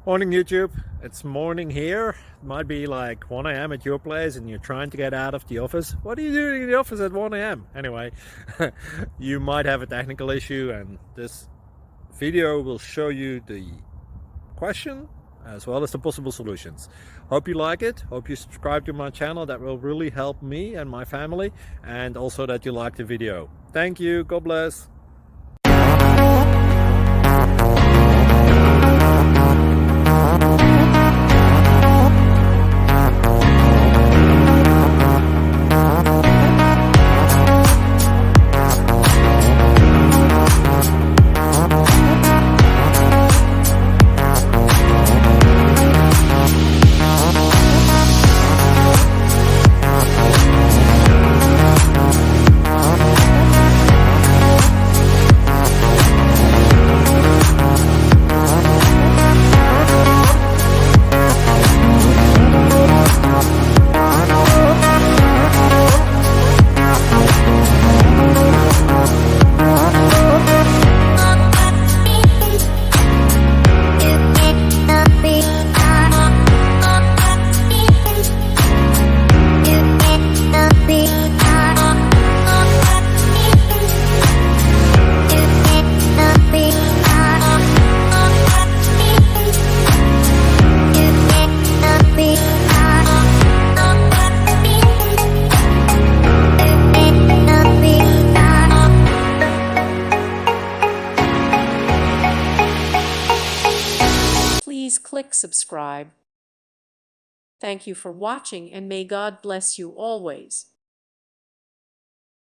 Morning YouTube, it's morning here. It might be like 1 a.m. at your place and you're trying to get out of the office. What are you doing in the office at 1 a.m.? Anyway, you might have a technical issue and this video will show you the question as well as the possible solutions. Hope you like it, hope you subscribe to my channel. That will really help me and my family, and also that you like the video. Thank you, God bless. Please click subscribe. Thank you for watching, and may God bless you always.